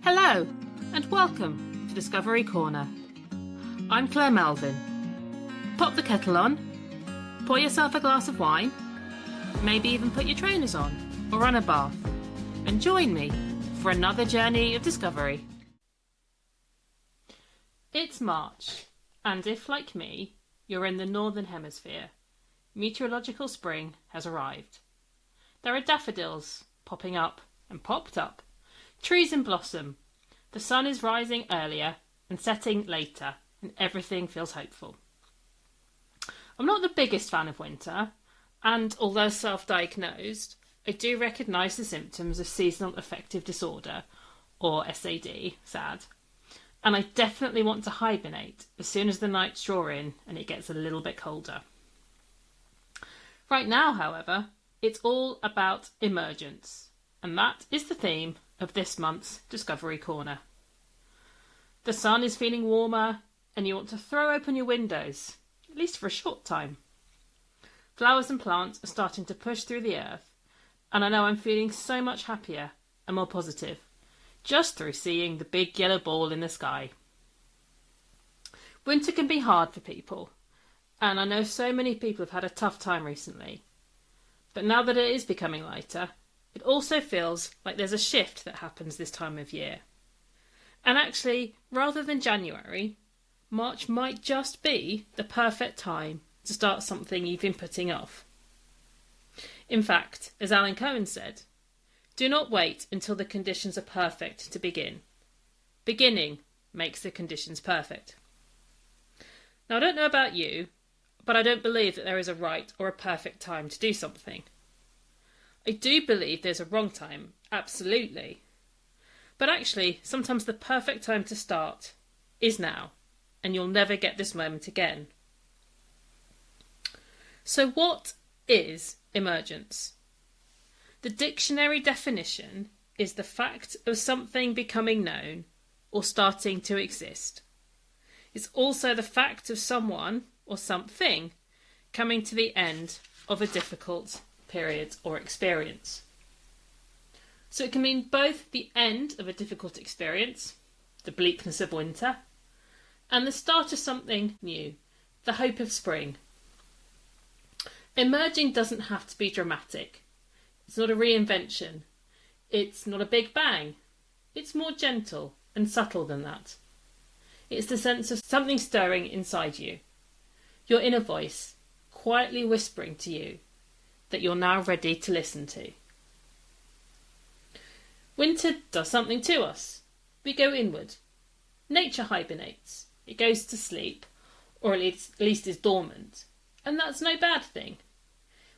Hello, and welcome to Discovery Corner. I'm Claire Melvin. Pop the kettle on, pour yourself a glass of wine, maybe even put your trainers on or run a bath, and join me for another journey of discovery. It's March, and if, like me, you're in the Northern Hemisphere, meteorological spring has arrived. There are daffodils popping up and popped up, trees in blossom, the sun is rising earlier and setting later, and everything feels hopeful. I'm not the biggest fan of winter, and although self-diagnosed, I do recognise the symptoms of seasonal affective disorder, or SAD, SAD, and I definitely want to hibernate as soon as the nights draw in and it gets a little bit colder. Right now, however, it's all about emergence, and that is the theme of this month's Discovery Corner. The sun is feeling warmer, and you want to throw open your windows, at least for a short time. Flowers and plants are starting to push through the earth, and I know I'm feeling so much happier and more positive, just through seeing the big yellow ball in the sky. Winter can be hard for people, and I know so many people have had a tough time recently. But now that it is becoming lighter, it also feels like there's a shift that happens this time of year. And actually, rather than January, March might just be the perfect time to start something you've been putting off. In fact, as Alan Cohen said, do not wait until the conditions are perfect to begin. Beginning makes the conditions perfect. Now, I don't know about you, but I don't believe that there is a right or a perfect time to do something. I do believe there's a wrong time, absolutely. But actually, sometimes the perfect time to start is now, and you'll never get this moment again. So what is emergence? The dictionary definition is the fact of something becoming known or starting to exist. It's also the fact of someone or something coming to the end of a difficult period or experience. So it can mean both the end of a difficult experience, the bleakness of winter, and the start of something new, the hope of spring. Emerging doesn't have to be dramatic. It's not a reinvention. It's not a big bang. It's more gentle and subtle than that. It's the sense of something stirring inside you, your inner voice quietly whispering to you that you're now ready to listen to. Winter does something to us. We go inward. Nature hibernates. It goes to sleep, or at least is dormant. And that's no bad thing.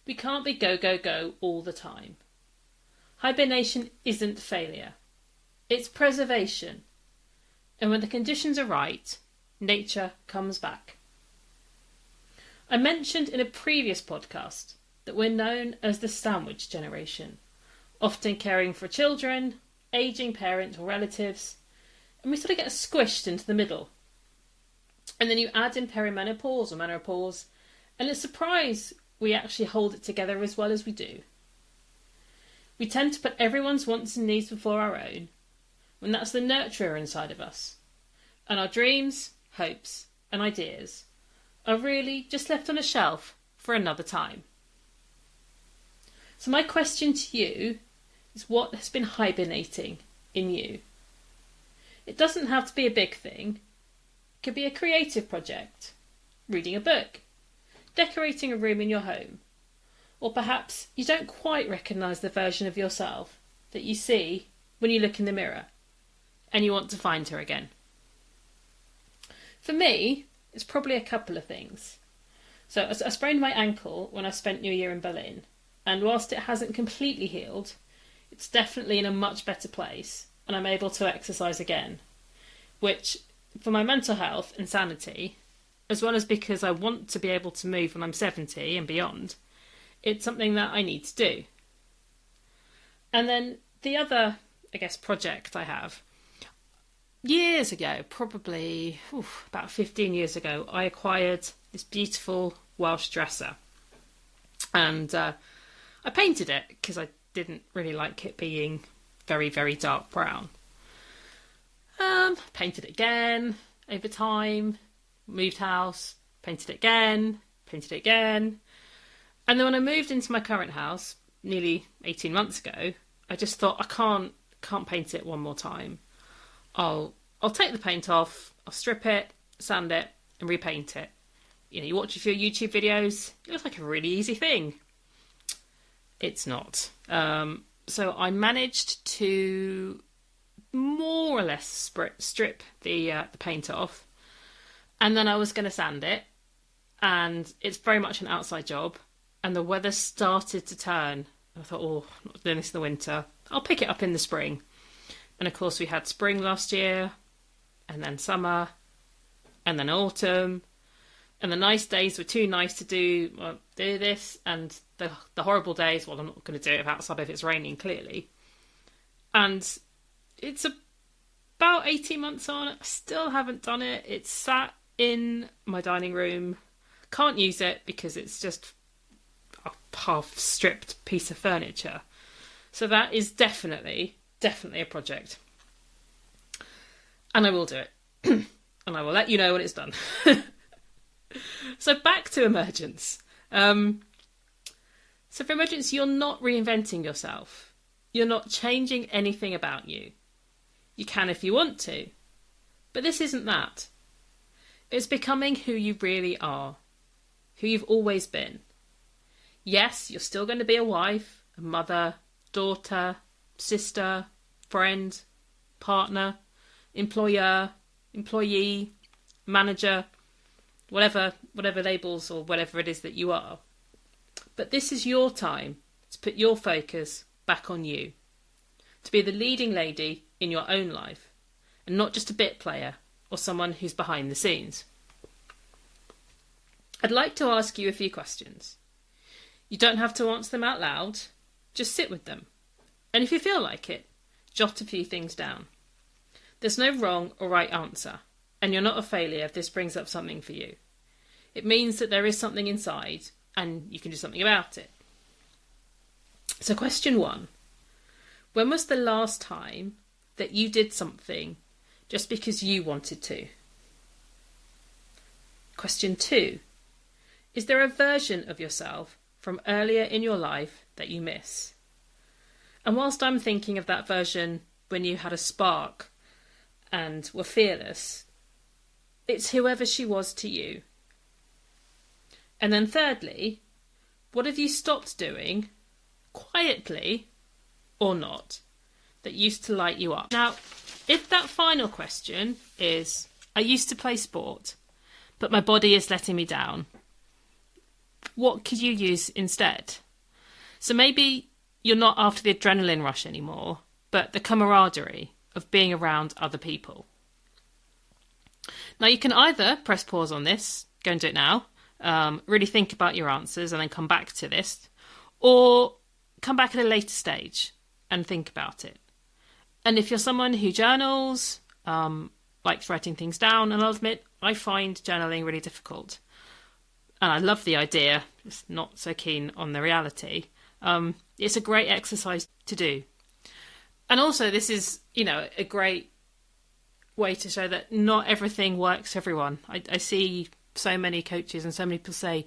We can't be go, go, go all the time. Hibernation isn't failure. It's preservation. And when the conditions are right, nature comes back. I mentioned in a previous podcast that we're known as the sandwich generation, often caring for children, ageing parents or relatives, and we sort of get squished into the middle. And then you add in perimenopause or menopause, and it's a surprise we actually hold it together as well as we do. We tend to put everyone's wants and needs before our own, when that's the nurturer inside of us, and our dreams, hopes and ideas are really just left on a shelf for another time. So my question to you is, what has been hibernating in you? It doesn't have to be a big thing. It could be a creative project, reading a book, decorating a room in your home, or perhaps you don't quite recognise the version of yourself that you see when you look in the mirror and you want to find her again. For me, it's probably a couple of things. So I sprained my ankle when I spent New Year in Berlin, and whilst it hasn't completely healed, it's definitely in a much better place, and I'm able to exercise again, which, for my mental health and sanity, as well as because I want to be able to move when I'm 70 and beyond, it's something that I need to do. And then the other, project I have, years ago, probably about 15 years ago, I acquired this beautiful Welsh dresser. And I painted it because I didn't really like it being very, very dark brown. Painted it again over time, moved house, painted it again, painted it again. And then when I moved into my current house nearly 18 months ago, I just thought, I can't paint it one more time. I'll take the paint off, I'll strip it, sand it, and repaint it. You know, you watch a few YouTube videos, it looks like a really easy thing. It's not. So I managed to more or less strip the paint off, and then I was going to sand it, and it's very much an outside job, and the weather started to turn. I thought, I'm not doing this in the winter. I'll pick it up in the spring. And of course we had spring last year, and then summer, and then autumn, and the nice days were too nice to do this, and the horrible days, I'm not going to do it outside if it's raining, clearly. And it's about 18 months on, I still haven't done it. It's sat in my dining room. Can't use it because it's just a half-stripped piece of furniture. So that is definitely a project. And I will do it. And I will let you know when it's done. So back to emergence. So for emergence, you're not reinventing yourself. You're not changing anything about you. You can if you want to. But this isn't that. It's becoming who you really are. Who you've always been. Yes, you're still going to be a wife, a mother, daughter, sister, friend, partner, employer, employee, manager, whatever labels or whatever it is that you are. But this is your time to put your focus back on you. To be the leading lady in your own life, and not just a bit player or someone who's behind the scenes. I'd like to ask you a few questions. You don't have to answer them out loud, just sit with them. And if you feel like it, jot a few things down. There's no wrong or right answer, and you're not a failure if this brings up something for you. It means that there is something inside, and you can do something about it. So question 1. When was the last time that you did something just because you wanted to? Question 2. Is there a version of yourself from earlier in your life that you miss? And whilst I'm thinking of that version when you had a spark and were fearless, it's whoever she was to you. And then thirdly, what have you stopped doing, quietly or not, that used to light you up? Now, if that final question is, I used to play sport, but my body is letting me down, what could you use instead? So maybe you're not after the adrenaline rush anymore, but the camaraderie of being around other people. Now you can either press pause on this, go and do it now, really think about your answers and then come back to this, or come back at a later stage and think about it. And if you're someone who journals, likes writing things down, and I'll admit, I find journaling really difficult. And I love the idea, just not so keen on the reality. It's a great exercise to do. And also this is, a great way to show that not everything works for everyone. I see so many coaches and so many people say,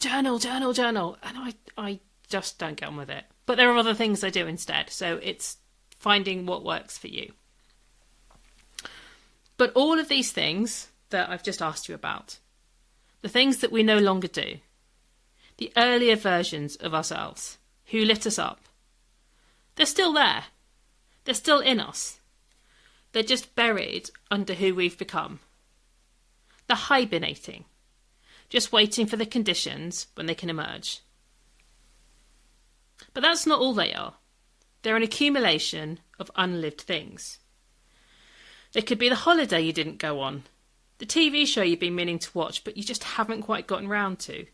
journal, journal, journal. And I just don't get on with it. But there are other things I do instead. So it's finding what works for you. But all of these things that I've just asked you about, the things that we no longer do, the earlier versions of ourselves who lit us up, they're still there. They're still in us. They're just buried under who we've become. They're hibernating, just waiting for the conditions when they can emerge. But that's not all they are. They're an accumulation of unlived things. They could be the holiday you didn't go on, the TV show you've been meaning to watch but you just haven't quite gotten round to,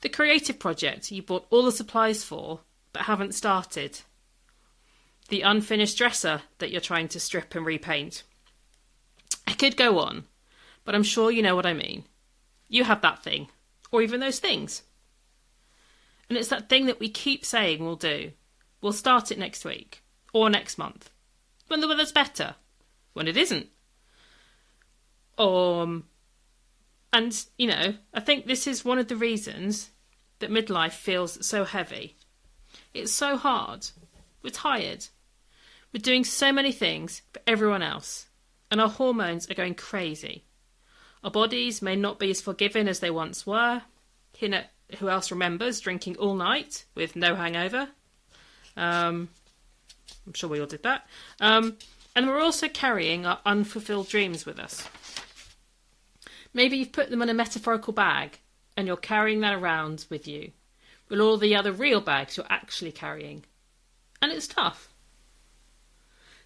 the creative project you bought all the supplies for but haven't started, the unfinished dresser that you're trying to strip and repaint. I could go on, but I'm sure you know what I mean. You have that thing, or even those things. And it's that thing that we keep saying we'll do. We'll start it next week, or next month, when the weather's better. when it isn't. And, you know, I think this is one of the reasons that midlife feels so heavy. It's so hard. We're tired. We're doing so many things for everyone else, and our hormones are going crazy. Our bodies may not be as forgiving as they once were. You know, who else remembers drinking all night with no hangover? I'm sure we all did that. And we're also carrying our unfulfilled dreams with us. Maybe you've put them in a metaphorical bag and you're carrying that around with you, with all the other real bags you're actually carrying. And it's tough.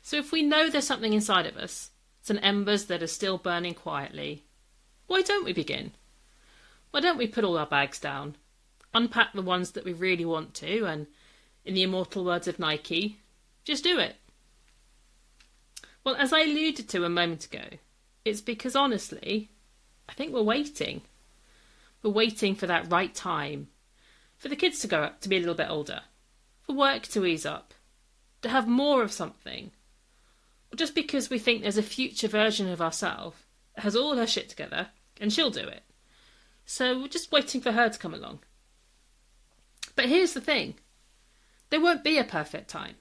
So if we know there's something inside of us, some embers that are still burning quietly, why don't we begin? Why don't we put all our bags down, unpack the ones that we really want to, and, in the immortal words of Nike, just do it? Well, as I alluded to a moment ago, it's because honestly, I think we're waiting. We're waiting for that right time, for the kids to grow up, to be a little bit older, for work to ease up, to have more of something, or just because we think there's a future version of ourselves that has all her shit together and she'll do it. So we're just waiting for her to come along. But here's the thing. There won't be a perfect time.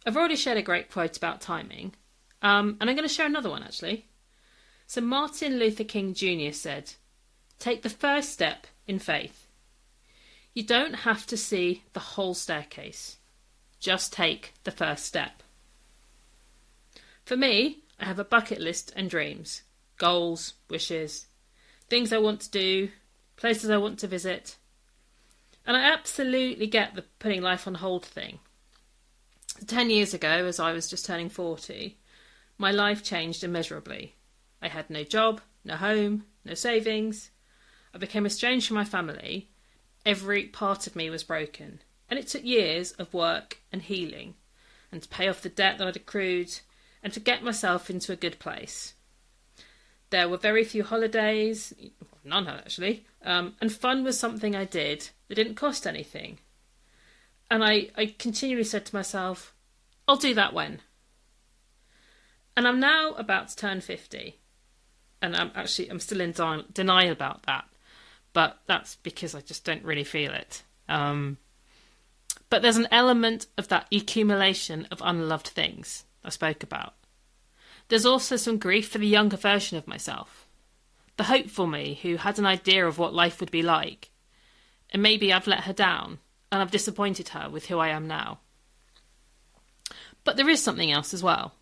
I've already shared a great quote about timing, and I'm going to share another one actually. So Martin Luther King Jr. said, "Take the first step in faith. You don't have to see the whole staircase. Just take the first step." For me, I have a bucket list and dreams, goals, wishes, things I want to do, places I want to visit. And I absolutely get the putting life on hold thing. 10 years ago, as I was just turning 40, my life changed immeasurably. I had no job, no home, no savings. I became estranged from my family. Every part of me was broken. And it took years of work and healing, and to pay off the debt that I'd accrued, and to get myself into a good place. There were very few holidays, none actually, and fun was something I did that didn't cost anything. And I continually said to myself, I'll do that when. And I'm now about to turn 50. And I'm still in denial about that. But that's because I just don't really feel it. But there's an element of that accumulation of unloved things I spoke about. There's also some grief for the younger version of myself. The hopeful me who had an idea of what life would be like. And maybe I've let her down, and I've disappointed her with who I am now. But there is something else as well.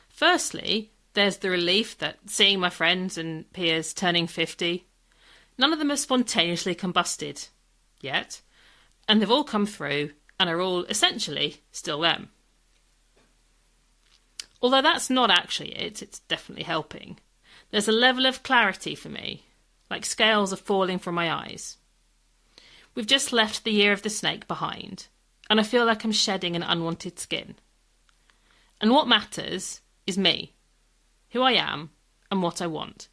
Firstly, there's the relief that seeing my friends and peers turning 50, none of them have spontaneously combusted yet, and they've all come through and are all essentially still them. Although that's not actually it, it's definitely helping. There's a level of clarity for me, like scales are falling from my eyes. We've just left the year of the snake behind, and I feel like I'm shedding an unwanted skin. And what matters is me, who I am, and what I want.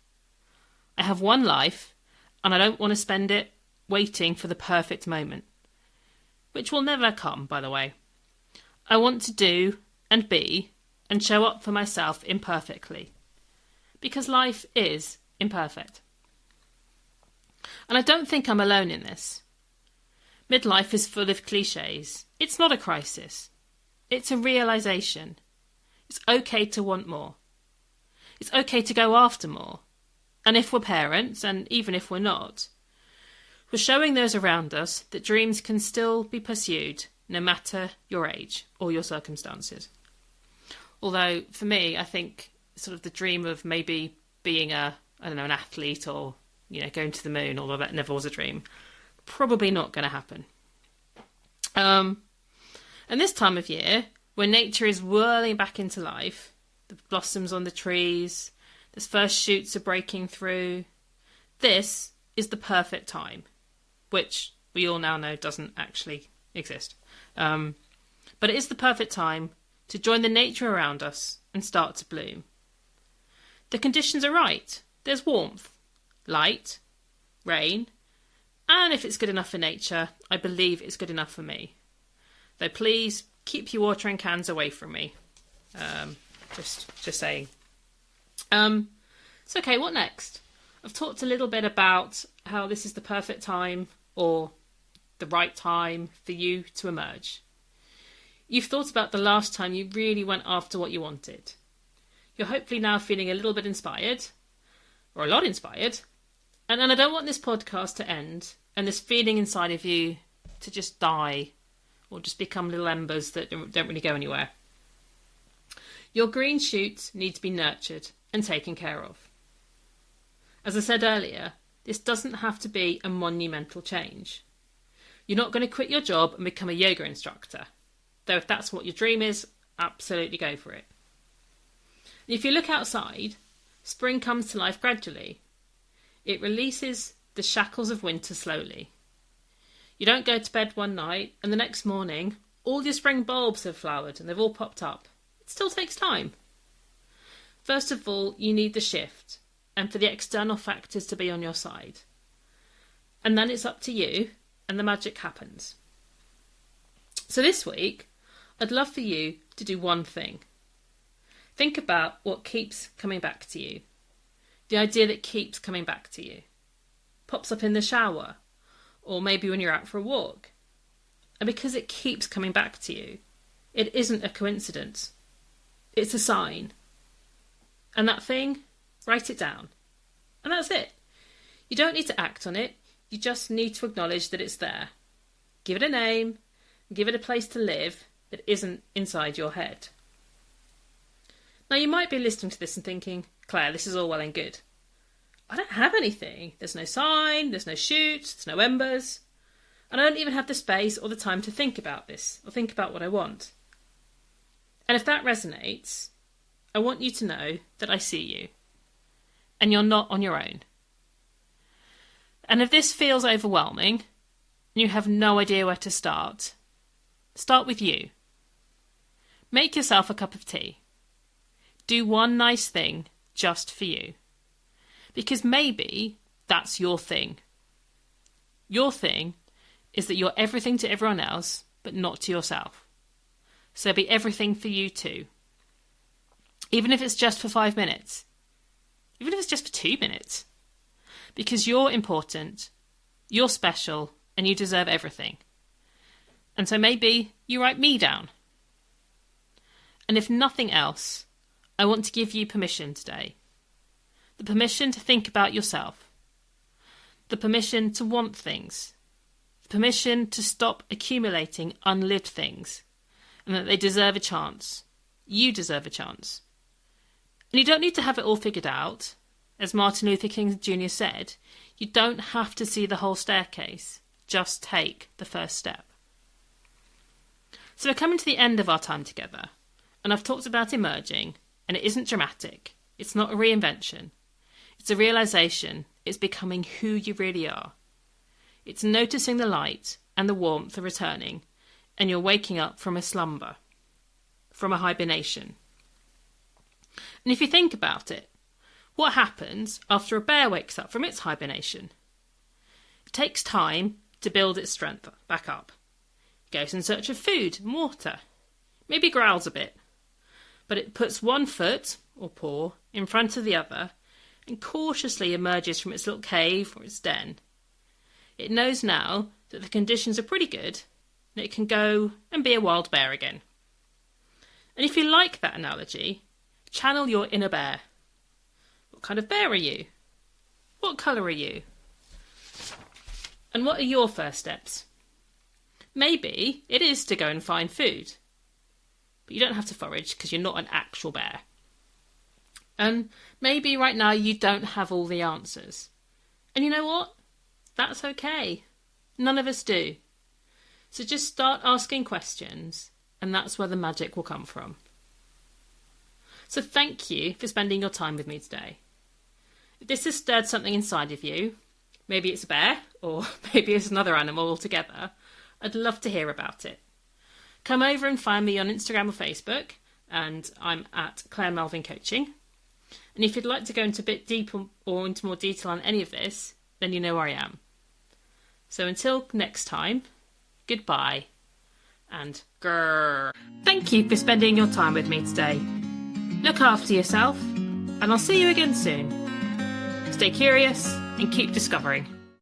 I have one life, and I don't want to spend it waiting for the perfect moment, which will never come, by the way. I want to do and be and show up for myself imperfectly, because life is imperfect. And I don't think I'm alone in this. Midlife is full of cliches. It's not a crisis. It's a realisation. It's okay to want more. It's okay to go after more. And if we're parents, and even if we're not, we're showing those around us that dreams can still be pursued no matter your age or your circumstances. Although, for me, I think sort of the dream of maybe being an athlete or, going to the moon, although that never was a dream, probably not going to happen. And this time of year, when nature is whirling back into life, the blossoms on the trees, the first shoots are breaking through, this is the perfect time, which we all now know doesn't actually exist. But it is the perfect time to join the nature around us and start to bloom. The conditions are right. There's warmth, light, rain, and if it's good enough for nature, I believe it's good enough for me. Though please, keep your watering cans away from me. Just saying. So, okay, what next? I've talked a little bit about how this is the perfect time or the right time for you to emerge. You've thought about the last time you really went after what you wanted. You're hopefully now feeling a little bit inspired, or a lot inspired. And I don't want this podcast to end and this feeling inside of you to just die or just become little embers that don't really go anywhere. Your green shoots need to be nurtured and taken care of. As I said earlier, this doesn't have to be a monumental change. You're not going to quit your job and become a yoga instructor. Though if that's what your dream is, absolutely go for it. And if you look outside, spring comes to life gradually. It releases the shackles of winter slowly. You don't go to bed one night and the next morning all your spring bulbs have flowered and they've all popped up. It still takes time. First of all, you need the shift and for the external factors to be on your side. And then it's up to you and the magic happens. So this week, I'd love for you to do one thing. Think about what keeps coming back to you. The idea that keeps coming back to you. Pops up in the shower, or maybe when you're out for a walk. And because it keeps coming back to you, it isn't a coincidence. It's a sign. And that thing, write it down. And that's it. You don't need to act on it. You just need to acknowledge that it's there. Give it a name, and give it a place to live that isn't inside your head. Now you might be listening to this and thinking, Claire, this is all well and good. I don't have anything. There's no sign, there's no shoots, there's no embers. And I don't even have the space or the time to think about this or think about what I want. And if that resonates, I want you to know that I see you. And you're not on your own. And if this feels overwhelming and you have no idea where to start with you. Make yourself a cup of tea. Do one nice thing just for you. Because maybe that's your thing. Your thing is that you're everything to everyone else, but not to yourself. So be everything for you too. Even if it's just for 5 minutes. Even if it's just for 2 minutes. Because you're important, you're special, and you deserve everything. And so maybe you write me down. And if nothing else, I want to give you permission today. The permission to think about yourself. The permission to want things. The permission to stop accumulating unlived things. And that they deserve a chance. You deserve a chance. And you don't need to have it all figured out. As Martin Luther King Jr. said, you don't have to see the whole staircase. Just take the first step. So we're coming to the end of our time together. And I've talked about emerging. And it isn't dramatic. It's not a reinvention. It's a realisation. It's becoming who you really are. It's noticing the light and the warmth are returning. And you're waking up from a slumber. From a hibernation. And if you think about it, what happens after a bear wakes up from its hibernation? It takes time to build its strength back up. It goes in search of food and water. Maybe growls a bit. But it puts one foot, or paw, in front of the other and cautiously emerges from its little cave or its den. It knows now that the conditions are pretty good and it can go and be a wild bear again. And if you like that analogy, channel your inner bear. What kind of bear are you? What colour are you? And what are your first steps? Maybe it is to go and find food. But you don't have to forage because you're not an actual bear. And maybe right now you don't have all the answers. And you know what? That's okay. None of us do. So just start asking questions and that's where the magic will come from. So thank you for spending your time with me today. If this has stirred something inside of you, maybe it's a bear or maybe it's another animal altogether, I'd love to hear about it. Come over and find me on Instagram or Facebook, and I'm at Claire Melvin Coaching. And if you'd like to go into a bit deeper or into more detail on any of this, then you know where I am. So until next time, goodbye and grrr. Thank you for spending your time with me today. Look after yourself, and I'll see you again soon. Stay curious and keep discovering.